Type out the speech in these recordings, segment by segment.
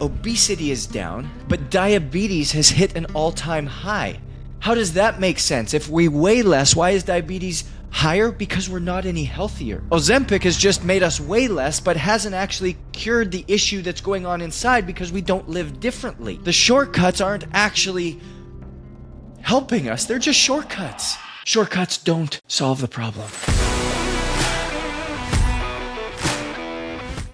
Obesity is down, but diabetes has hit an all-time high. How does that make sense? If we weigh less, why is diabetes higher? Because we're not any healthier. Ozempic has just made us weigh less, but hasn't actually cured the issue that's going on inside because we don't live differently. The shortcuts aren't actually helping us. They're just shortcuts. Shortcuts don't solve the problem.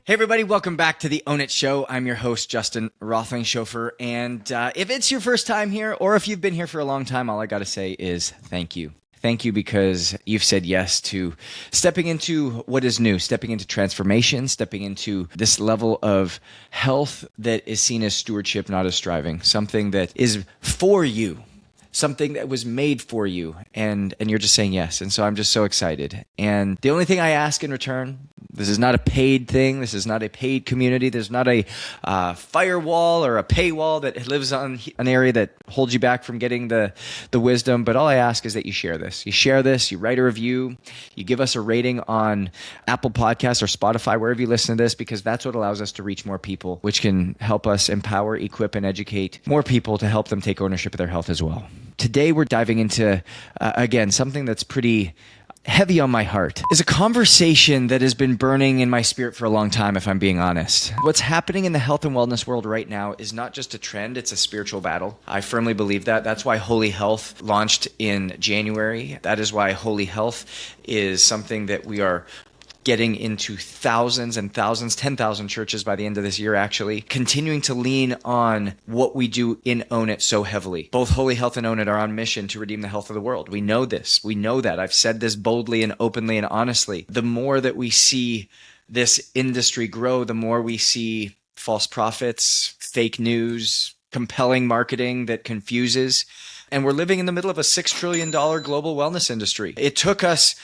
Hey everybody, welcome back to the Own It Show. I'm your host, Justin Roethlingshoefer, and if it's your first time here, or if you've been here for a long time, all I gotta say is thank you. Thank you because you've said yes to stepping into what is new, stepping into transformation, stepping into this level of health that is seen as stewardship, not as striving, something that is for you. Something that was made for you, and you're just saying yes. And so I'm just so excited. And the only thing I ask in return, this is not a paid thing. This is not a paid community. There's not a firewall or a paywall that lives on an area that holds you back from getting the wisdom. But all I ask is that you share this. You share this, you write a review, you give us a rating on Apple Podcasts or Spotify, wherever you listen to this, because that's what allows us to reach more people, which can help us empower, equip, and educate more people to help them take ownership of their health as well. Today, we're diving into, again, something that's pretty heavy on my heart. Is a conversation that has been burning in my spirit for a long time, if I'm being honest. What's happening in the health and wellness world right now is not just a trend, it's a spiritual battle. I firmly believe that. That's why Holy Health launched in January. That is why Holy Health is something that we are getting into thousands and thousands, 10,000 churches by the end of this year, actually, continuing to lean on what we do in Own It so heavily. Both Holy Health and Own It are on mission to redeem the health of the world. We know this. We know that. I've said this boldly and openly and honestly. The more that we see this industry grow, the more we see false prophets, fake news, compelling marketing that confuses. And we're living in the middle of a $6 trillion global wellness industry. It took us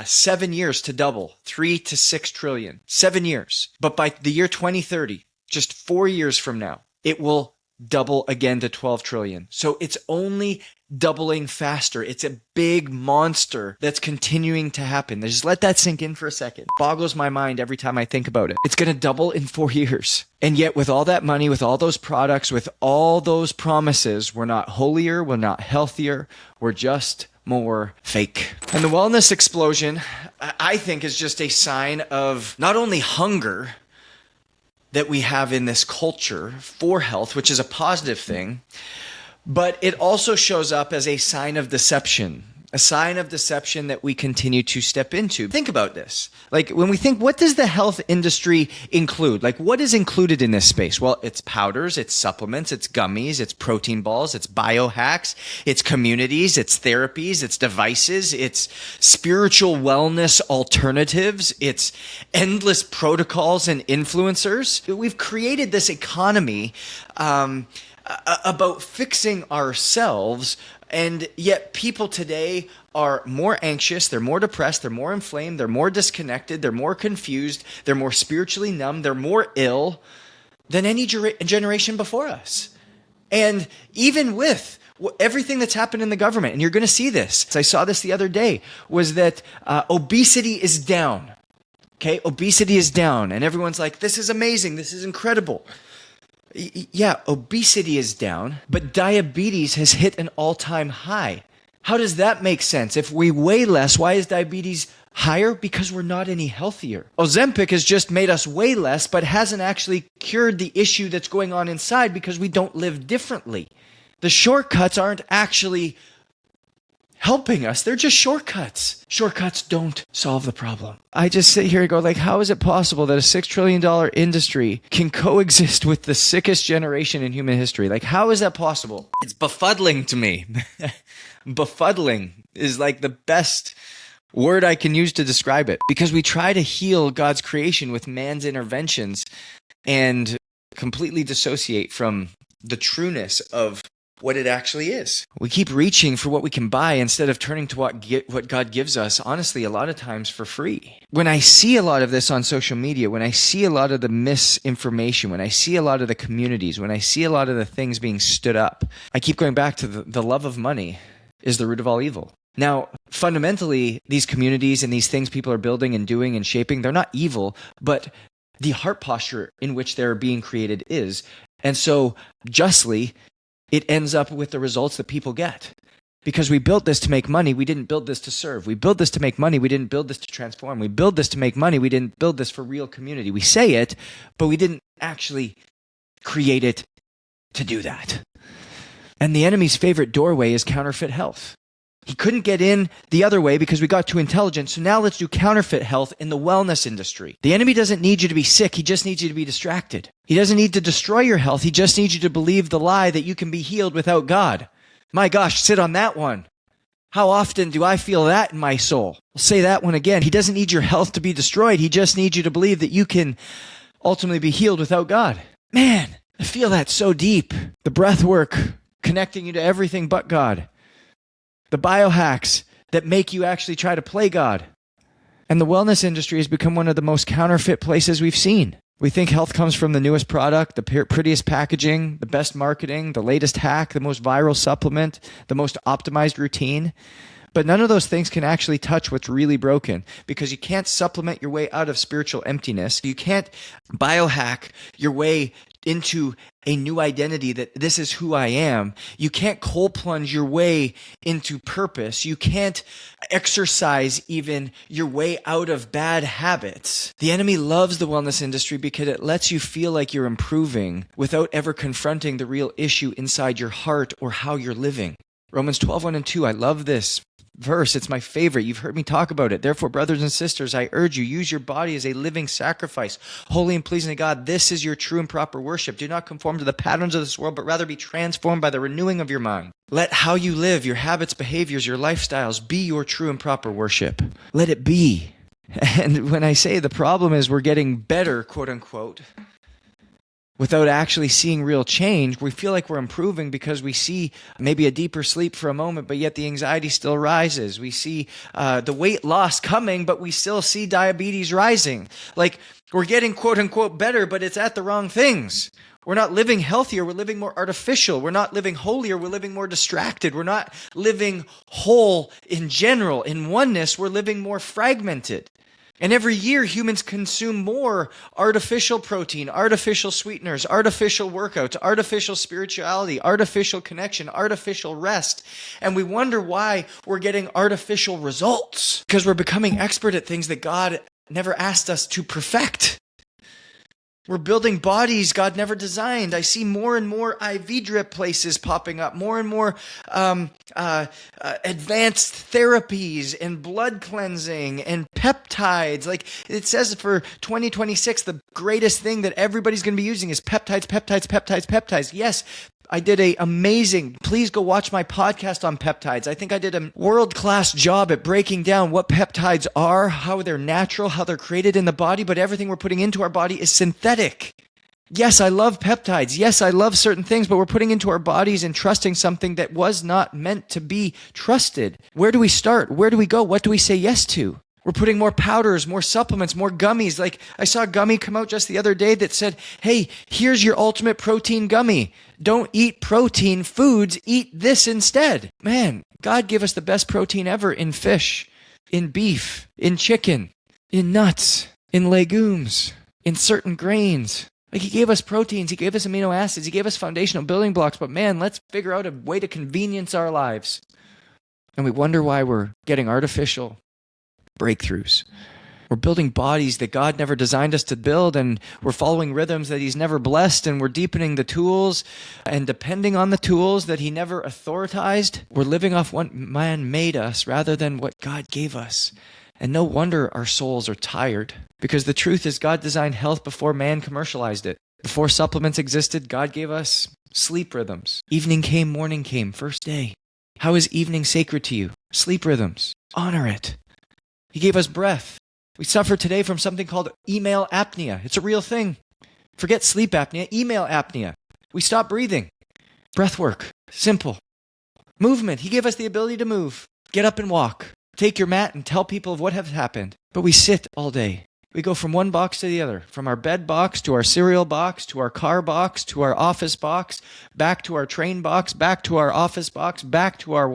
7 years to double, 3 to 6 trillion, 7 years. But by the year 2030, just 4 years from now, it will double again to 12 trillion. So it's only doubling faster. It's a big monster that's continuing to happen. Just let that sink in for a second. It boggles my mind every time I think about it. It's going to double in 4 years. And yet with all that money, with all those products, with all those promises, we're not holier, we're not healthier, we're just more fake. And the wellness explosion, I think, is just a sign of not only hunger that we have in this culture for health, which is a positive thing, but it also shows up as a sign of deception. A sign of deception that we continue to step into. Think about this. Like when we think, what does the health industry include? Like what is included in this space? Well, it's powders, it's supplements, it's gummies, it's protein balls, it's biohacks, it's communities, it's therapies, it's devices, it's spiritual wellness alternatives, it's endless protocols and influencers. We've created this economy about fixing ourselves. And yet people today are more anxious, they're more depressed, they're more inflamed, they're more disconnected, they're more confused, they're more spiritually numb, they're more ill than any generation before us. And even with everything that's happened in the government, and you're going to see this, I saw this the other day, was that obesity is down. Okay, obesity is down. And everyone's like, this is amazing, this is incredible. Yeah, obesity is down, but diabetes has hit an all-time high. How does that make sense? If we weigh less, why is diabetes higher? Because we're not any healthier. Ozempic has just made us weigh less, but hasn't actually cured the issue that's going on inside because we don't live differently. The shortcuts aren't actually helping us. They're just shortcuts. Shortcuts don't solve the problem. I just sit here and go like, how is it possible that a $6 trillion industry can coexist with the sickest generation in human history? Like, how is that possible? It's befuddling to me. Befuddling is like the best word I can use to describe it, because we try to heal God's creation with man's interventions and completely dissociate from the trueness of what it actually is. We keep reaching for what we can buy instead of turning to what God gives us, honestly, a lot of times for free. When I see a lot of this on social media, when I see a lot of the misinformation, when I see a lot of the communities, when I see a lot of the things being stood up, I keep going back to the love of money is the root of all evil. Now, fundamentally, these communities and these things people are building and doing and shaping, they're not evil, but the heart posture in which they're being created is. And so justly, it ends up with the results that people get. Because we built this to make money, we didn't build this to serve. We built this to make money, we didn't build this to transform. We built this to make money, we didn't build this for real community. We say it, but we didn't actually create it to do that. And the enemy's favorite doorway is counterfeit health. He couldn't get in the other way because we got too intelligent. So now let's do counterfeit health in the wellness industry. The enemy doesn't need you to be sick. He just needs you to be distracted. He doesn't need to destroy your health. He just needs you to believe the lie that you can be healed without God. My gosh, sit on that one. How often do I feel that in my soul? I'll say that one again. He doesn't need your health to be destroyed. He just needs you to believe that you can ultimately be healed without God. Man, I feel that so deep. The breath work, connecting you to everything but God. The biohacks that make you actually try to play God. And the wellness industry has become one of the most counterfeit places we've seen. We think health comes from the newest product, the prettiest packaging, the best marketing, the latest hack, the most viral supplement, the most optimized routine. But none of those things can actually touch what's really broken, because you can't supplement your way out of spiritual emptiness. You can't biohack your way into a new identity that this is who I am. You can't cold plunge your way into purpose. You can't exercise even your way out of bad habits. The enemy loves the wellness industry because it lets you feel like you're improving without ever confronting the real issue inside your heart or how you're living. Romans 12:1-2. I love this verse. It's my favorite. You've heard me talk about it. Therefore, brothers and sisters, I urge you, use your body as a living sacrifice, holy and pleasing to God. This is your true and proper worship. Do not conform to the patterns of this world, but rather be transformed by the renewing of your mind. Let how you live, your habits, behaviors, your lifestyles be your true and proper worship. Let it be. And when I say the problem is we're getting better, quote unquote, without actually seeing real change, we feel like we're improving because we see maybe a deeper sleep for a moment, but yet the anxiety still rises. We see the weight loss coming, but we still see diabetes rising. Like, we're getting quote unquote better, but it's at the wrong things. We're not living healthier, we're living more artificial. We're not living holier, we're living more distracted. We're not living whole in general. In oneness, we're living more fragmented. And every year, humans consume more artificial protein, artificial sweeteners, artificial workouts, artificial spirituality, artificial connection, artificial rest. And we wonder why we're getting artificial results. Because we're becoming expert at things that God never asked us to perfect. We're building bodies God never designed. I see more and more IV drip places popping up, more and more advanced therapies and blood cleansing and peptides. Like it says for 2026, the greatest thing that everybody's going to be using is peptides, peptides, peptides, peptides. Yes, I did a amazing, please go watch my podcast on peptides. I think I did a world-class job at breaking down what peptides are, how they're natural, how they're created in the body, but everything we're putting into our body is synthetic. Yes, I love peptides. Yes, I love certain things, but we're putting into our bodies and trusting something that was not meant to be trusted. Where do we start? Where do we go? What do we say yes to? We're putting more powders, more supplements, more gummies. Like I saw a gummy come out just the other day that said, hey, here's your ultimate protein gummy. Don't eat protein foods, eat this instead. Man, God gave us the best protein ever in fish, in beef, in chicken, in nuts, in legumes, in certain grains. Like he gave us proteins, he gave us amino acids, he gave us foundational building blocks, but man, let's figure out a way to convenience our lives. And we wonder why we're getting artificial breakthroughs. We're building bodies that God never designed us to build, and we're following rhythms that he's never blessed, and we're deepening the tools and depending on the tools that he never authorized. We're living off what man made us rather than what God gave us. And no wonder our souls are tired, because the truth is God designed health before man commercialized it. Before supplements existed, God gave us sleep rhythms. Evening came, morning came, first day. How is evening sacred to you? Sleep rhythms. Honor it. He gave us breath. We suffer today from something called email apnea. It's a real thing. Forget sleep apnea, email apnea. We stop breathing. Breath work. Simple. Movement. He gave us the ability to move. Get up and walk. Take your mat and tell people of what has happened. But we sit all day. We go from one box to the other, from our bed box to our cereal box to our car box to our office box, back to our train box, back to our office box, back to our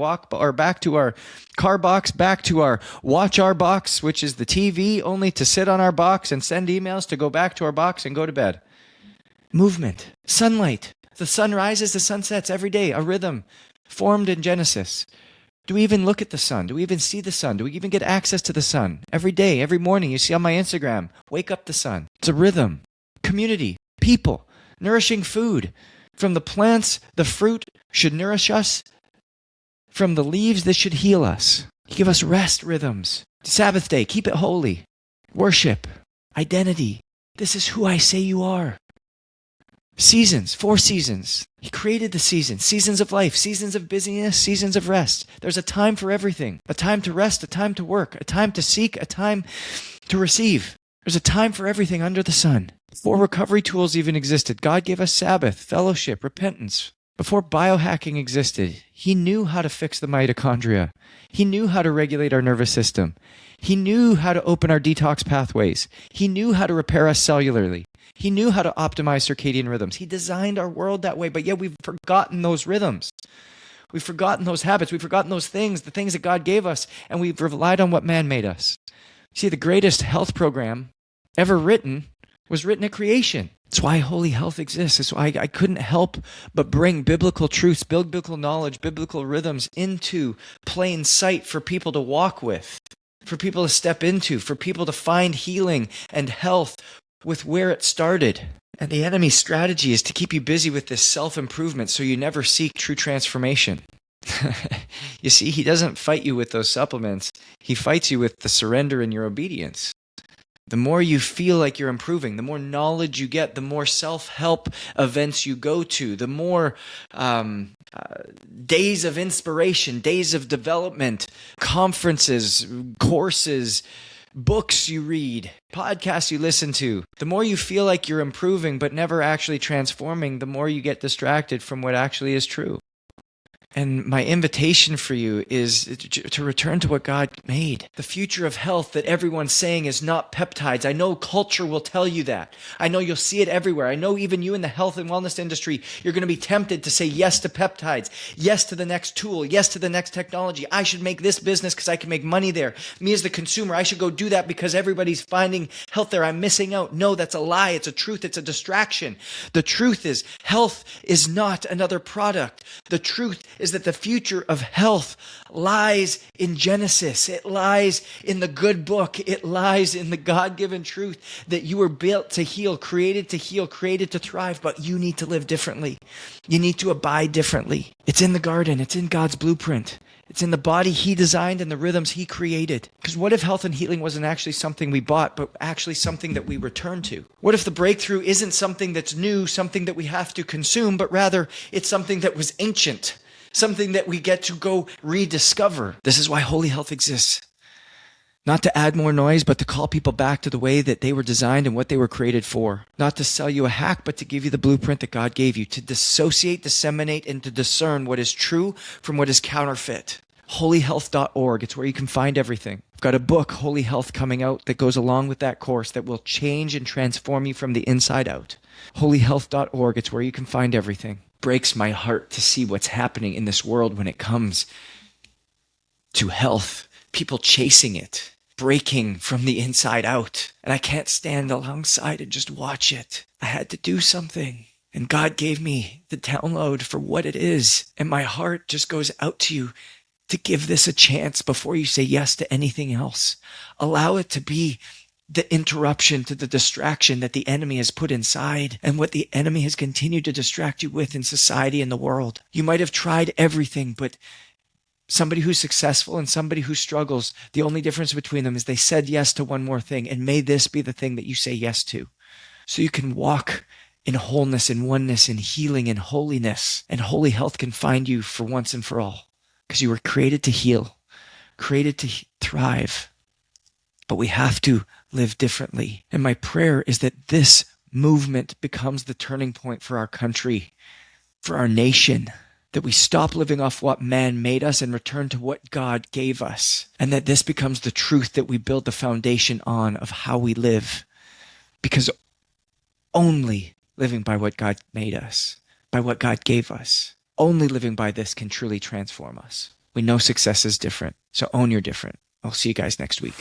back to our car box, back to our watch our box, which is the TV, only to sit on our box and send emails, to go back to our box and go to bed. Movement, sunlight. The sun rises, the sun sets every day, a rhythm formed in Genesis. Do we even look at the sun? Do we even see the sun? Do we even get access to the sun? Every day, every morning, you see on my Instagram, wake up the sun. It's a rhythm. Community, people, nourishing food. From the plants, the fruit should nourish us. From the leaves, this should heal us. Give us rest rhythms. Sabbath day, keep it holy. Worship, identity. This is who I say you are. Seasons, 4 seasons. He created the seasons. Seasons of life, seasons of busyness, seasons of rest. There's a time for everything. A time to rest, a time to work, a time to seek, a time to receive. There's a time for everything under the sun. Before recovery tools even existed, God gave us Sabbath, fellowship, repentance. Before biohacking existed, He knew how to fix the mitochondria. He knew how to regulate our nervous system. He knew how to open our detox pathways. He knew how to repair us cellularly. He knew how to optimize circadian rhythms. He designed our world that way, but yet we've forgotten those rhythms. We've forgotten those habits. We've forgotten those things, the things that God gave us, and we've relied on what man made us. See, the greatest health program ever written was written at creation. That's why Holy Health exists. That's why I couldn't help but bring biblical truths, biblical knowledge, biblical rhythms into plain sight for people to walk with, for people to step into, for people to find healing and health with where it started. And the enemy's strategy is to keep you busy with this self-improvement so you never seek true transformation. You see, he doesn't fight you with those supplements. He fights you with the surrender and your obedience. The more you feel like you're improving, the more knowledge you get, the more self-help events you go to, the more days of inspiration, days of development, conferences, courses, books you read, podcasts you listen to. The more you feel like you're improving but never actually transforming, the more you get distracted from what actually is true. And my invitation for you is to return to what God made. The future of health that everyone's saying is not peptides. I know culture will tell you that. I know you'll see it everywhere. I know even you in the health and wellness industry, you're going to be tempted to say yes to peptides, yes to the next tool, yes to the next technology. I should make this business because I can make money there. Me as the consumer, I should go do that because everybody's finding health there. I'm missing out. No, that's a lie. It's a truth. It's a distraction. The truth is health is not another product. The truth is that the future of health lies in Genesis. It lies in the good book. It lies in the God-given truth that you were built to heal, created to thrive, but you need to live differently. You need to abide differently. It's in the garden. It's in God's blueprint. It's in the body He designed and the rhythms He created. Because what if health and healing wasn't actually something we bought, but actually something that we return to? What if the breakthrough isn't something that's new, something that we have to consume, but rather it's something that was ancient, something that we get to go rediscover? This is why Holy Health exists. Not to add more noise, but to call people back to the way that they were designed and what they were created for. Not to sell you a hack, but to give you the blueprint that God gave you. To dissociate, disseminate, and to discern what is true from what is counterfeit. Holyhealth.org. It's where you can find everything. I've got a book, Holy Health, coming out that goes along with that course that will change and transform you from the inside out. Holyhealth.org. It's where you can find everything. Breaks my heart to see what's happening in this world when it comes to health. People chasing it, breaking from the inside out. And I can't stand alongside and just watch it. I had to do something. And God gave me the download for what it is. And my heart just goes out to you to give this a chance before you say yes to anything else. Allow it to be the interruption to the distraction that the enemy has put inside and what the enemy has continued to distract you with in society and the world. You might have tried everything, but somebody who's successful and somebody who struggles, the only difference between them is they said yes to one more thing, and may this be the thing that you say yes to. So you can walk in wholeness, in oneness, in healing, in holiness, and Holy Health can find you for once and for all, because you were created to heal, created to thrive. But we have to live differently. And my prayer is that this movement becomes the turning point for our country, for our nation, that we stop living off what man made us and return to what God gave us. And that this becomes the truth that we build the foundation on of how we live. Because only living by what God made us, by what God gave us, only living by this can truly transform us. We know success is different, so own your different. I'll see you guys next week.